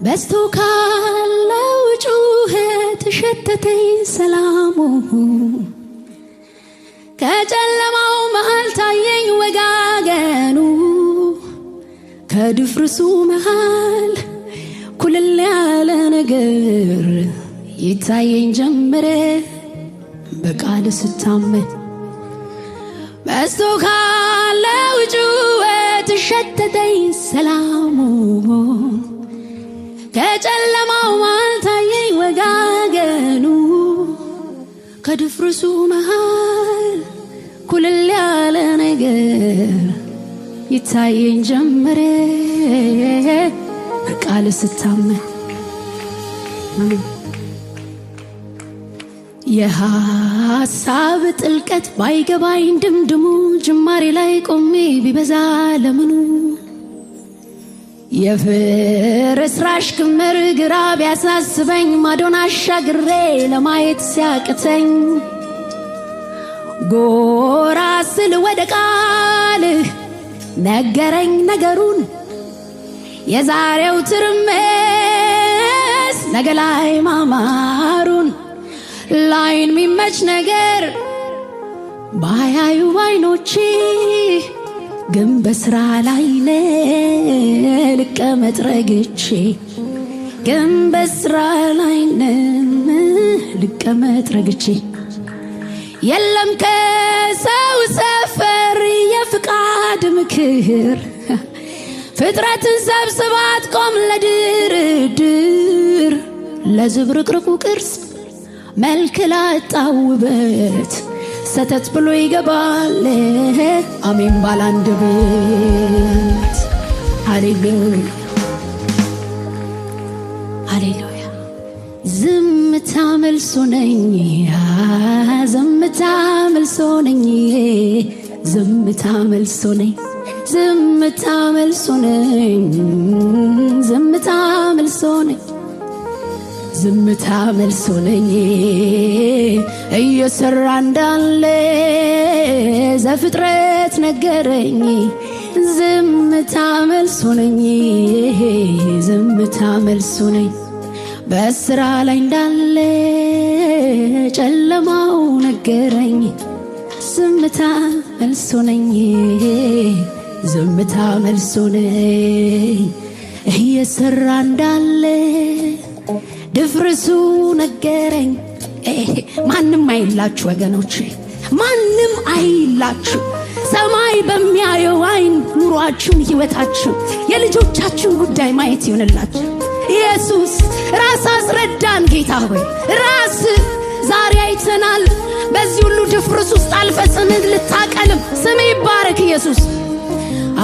በስቶ ካለው ጩኸት ሸተተኝ ሰላሙ ከጨለማው መሃል ታየኝ ወጋገኑ ከድፍርሱ መሃል ኩልል ያለ ነገር ይታየኝ ጀመረ በቃል ስታመን በስቶ ካለው ጩኸት ሸተተኝ ሰላሙ ከጨለማው መሃል ታየኝ ወጋገኑ ከድፍርሱ መሃል ኩልል ያለ ነገር ይታየኝ ጀመረ በቃል ስታመን የሐሳብ ጥልቀት ባይገባኝ ድምድሙ ጅማሬ ላይ ቆሜ ቢበዛ ለምኑ የፍርስራሽ ክምር ግራ ቢያሳስበኝ ማዶን አሻግሬ ለማየት ሲያቅተኝ ጎራ ስል ወደ ቃልህ ነገረኝ ነገሩን የዛሬው ትርምስ ነገ ላይ ማማሩን ላይን ሚመች ነገር ባያዩ አይኖቼ ግን በስራ ላይ ልቀመጥ ረግቼ ግን በስራ ላይ ልቀመጥ ረግቼ የለም ከሰው ሰፈር የፍቃድ ምክር ፍጥረትን ሰብስባት ቆም ለድርድር ለዝብርቅርቁ ቅርጽ መልክ ላጣው ውበት ሰተት ብሎ ይገባል አሜን ባላንደበት ሃሌሉያ ሃሌሉያ ዝምታ መልሶ ነኝ ዝምታ መልሶ ነኝ ዝምታ መልሶ ነኝ ዝምታ መልሶ ነኝ ዝምታ መልሶ ነኝ ዝምታ መልሶ ነኝ እየሰራ እንዳለ ዘፍጥረት ነገረኝ ዝምታ መልሶ ነኝ ዝምታ መልሶ ነኝ በስራ ላይ እንዳለ ጨለማው ነገረኝ ዝምታ መልሶ ነኝ ዝምታ መልሶ ነኝ እየሰራ እንዳለ ድፍርሱ ነገረኝ ማንም አይላችሁ ወገኖቼ ማንም አይላችሁ ሰማይ በሚያየው አይን ኑሯችሁን ህይወታችሁን የልጆቻችሁን ጉዳይ ማየት ይሆንላችሁ ኢየሱስ ራስ አስረዳን ጌታ ሆይ ራስ ዛሬ አይተናል በዚህ ሁሉ ድፍርስ ውስጥ አልፈጽምን ልታቀልም ስም ይባረክ ኢየሱስ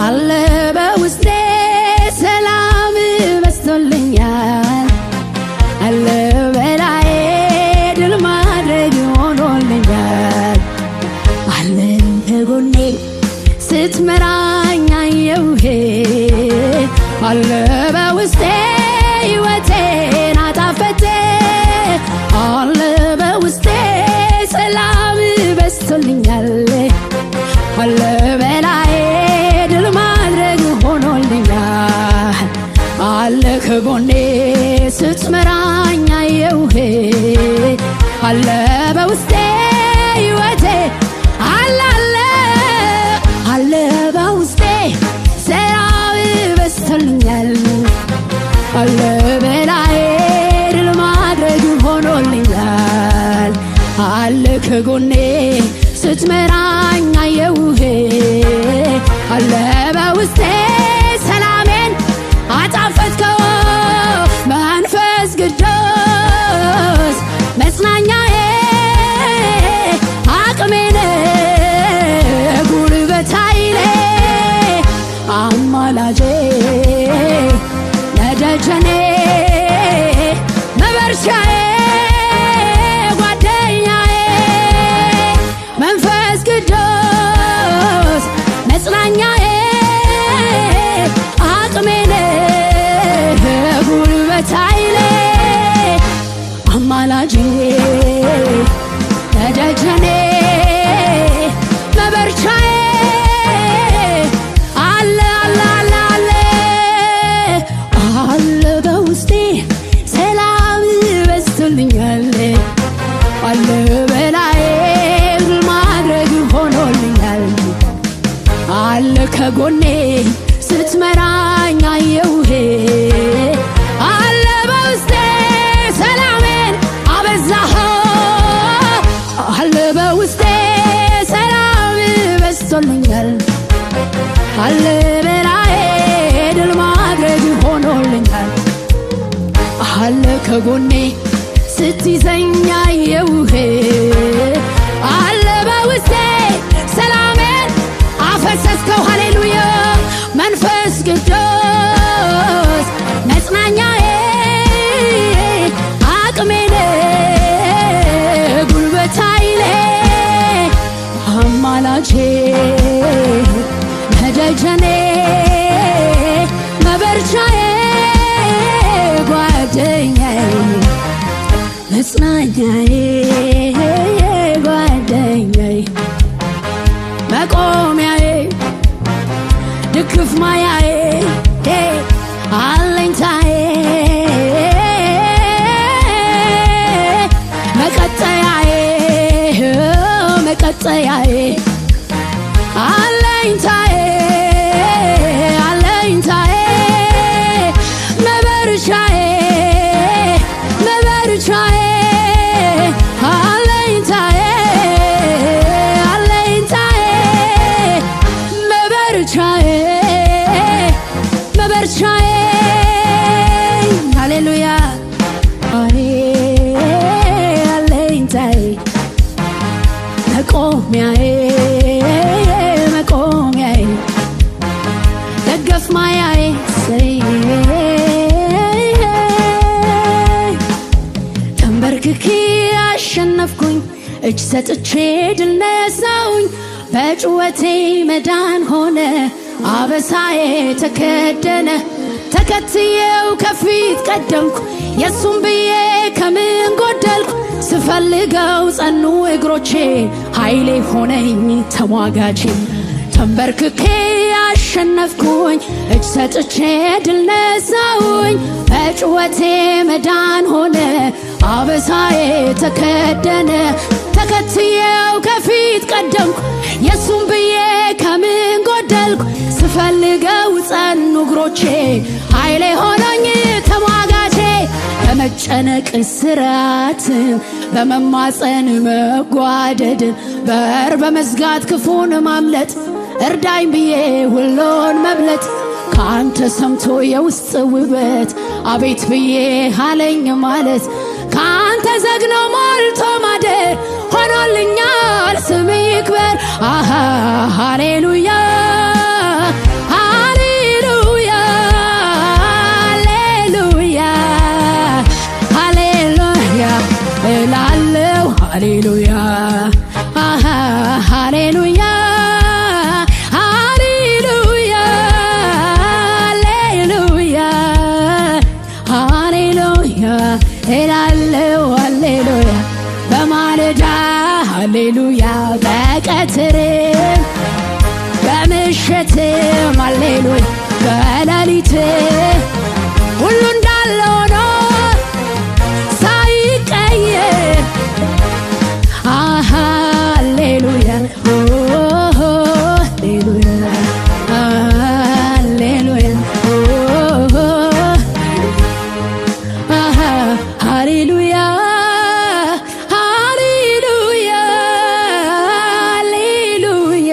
አለ በውስጤ ሰላም በስቶልኛል አለ በላዬ ድል ማድረግ ሆኖልኛል አለ ጎኔ ስትመራኝ አየሁህ አለ በውስጤ ሕይወቴን አጣፈቴ አለ በውስጤ ሰላም በስቶልኛል አለ በላዬ ድል ማድረግ ሆኖልኛል አለ ከጎኔ ስትመራኝ አየሁህ አለ በውስጤ ሕይወቴ አለ በውስጤ ሰላም በስቶልኛል አለ በላዬ ድል ማድረግ ሆኖልኛል አለ ከጎኔ ስትመራኝ አየሁህ አለ በውስጤ ሰላሜን አጣፈጥከው መንፈስ ቅዱስ መጽናኛዬ አቅሜን ጉልበት ኃይሌ አማላጄ ነደጀኔ መበርሻዬ ጓደኛዬ መንፈስ አለ ከጎኔ ስትይዘኝ አየሁህ አለ በውስጤ ሰላሜን አፈሰስከው ሃሌሉያ መንፈስ ቅዱስ መጽናኛዬ አቅሜኔ ጉልበት ኃይሌ አማላጄ መደጀኔ መበርቻዬ ጓደኛዬ መጽናኛዬ ጓደኛዬ መቆሚያዬ ድግፍ ማያዬ አለኝታዬ መቀጠያዬ መቀጠያዬ አለኝታዬ አለኝታዬ መበርቻዬ መበርቻዬ አለኝታዬ አለኝታዬ መበርቻዬ መበርቻዬ ሃሌሉያ አለኝታዬ መቆሚያዬ መቆሚያዬ ደገፍ ማያዬ ተንበርክኬ አሸነፍኩኝ እጅ ሰጥቼ ድል ነሳሁኝ በጩኸቴ መዳን ሆነ አበሳዬ ተከደነ ተከትዬው ከፊት ቀደምኩ የሱም ብዬ ከምን ጎደልኩ ስፈልገው ጸኑ እግሮቼ ኃይሌ ሆነኝ ተሟጋቼ ተንበርክኬ አሸነፍኩኝ እጅ ሰጥቼ ድል ነሳሁኝ በጩኸቴ መዳን ሆነ አበሳዬ ተከደነ ተከትዬው ከፊት ቀደምኩ የሱም ብዬ ከምን ጎደልኩ ስፈልገው ጸኑ እግሮቼ ኃይሌ ሆነኝ ተሟጋቼ በመጨነቅ ስራትን በመማፀን መጓደድን በር በመዝጋት ክፉን ማምለጥ እርዳኝ ብዬ ሁሉን መብለጥ ከአንተ ሰምቶ የውስጥ ውበት አቤት ብዬ አለኝ ማለት ከአንተ ዘግኖ ሞልቶ ማደር ሆኖልኛል ስም ይክበር አሃ ሃሌሉያ ሃሌሉያ ሃሌሉያ ሃሌሉያ እላለሁ ሃሌሉያ አሃ ሃሌሉያ ሃሌሉያ ሃሌሉያ ሃሌሉያ እላለሁ ሃሌሉያ በማለዳ ሃሌሉያ በቀትርም በምሽትም ሃሌሉያ በሌሊት ሁሉ እንዳለ ሆኖ ሳይቀየር ሃሌሉያ ሃሌሉያ ሃሌሉያ ሃሌሉያ ሃሌሉያ ሃሌሉያ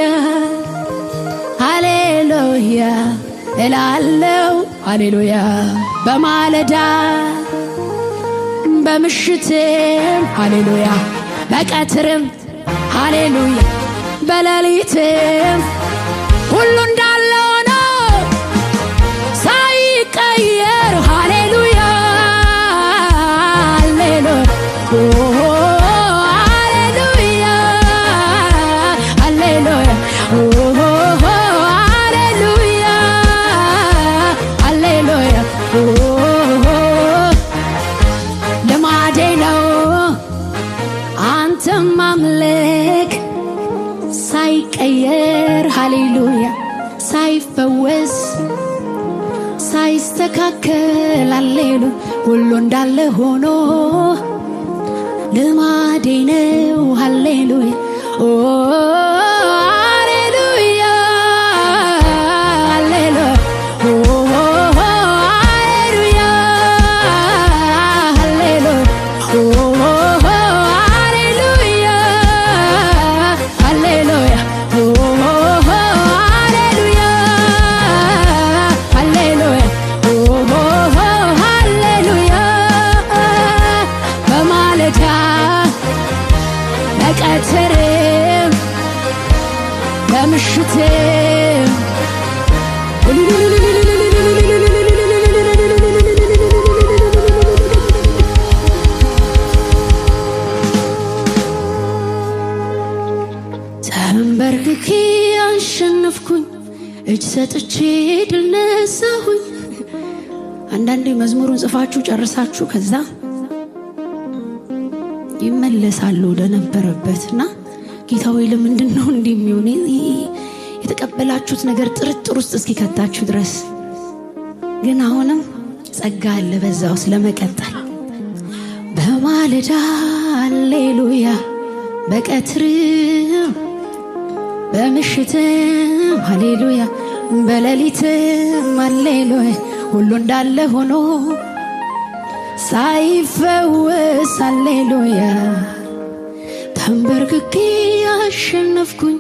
ሃሌሉያ እላለሁ ሃሌሉያ በማለዳ በምሽትም ሃሌሉያ በቀትርም ሃሌሉያ በሌሊትም ሁሉ እንዳለ ሆኖ ሳይቀየር ሃሌሉያ ሃሌሉያ ሃሌሉያ ሃሌሉያ ሃሌሉያ ልማዴ ነው አንተም ማምለክ ሳይቀየር ሃሌሉያ ሳይፈወስ ሳይስተካከል ሃሌሉያ ሁሉ እንዳለ ሆኖ ልማዴ ነው ሃሌሉያ ሃሌሉያ ሃሌሉያ ሃሌሉያ መጥቼ ድል ነሳሁኝ። አንዳንዴ መዝሙሩን ጽፋችሁ ጨርሳችሁ ከዛ ይመለሳሉ ወደ ነበረበትና ጌታ ሆይ ለምንድን ነው እንዲህ የሚሆነው? የተቀበላችሁት ነገር ጥርጥር ውስጥ እስኪከታችሁ ድረስ ግን አሁንም ጸጋ አለ በዛው ስለመቀጠል። በማለዳ ሃሌሉያ፣ በቀትር በምሽትም ሃሌሉያ፣ በሌሊትም ሃሌሉያ፣ ሁሉ እንዳለ ሆኖ ሳይፈወስ ሃሌሉያ፣ ተንበርክኬ አሸነፍኩኝ።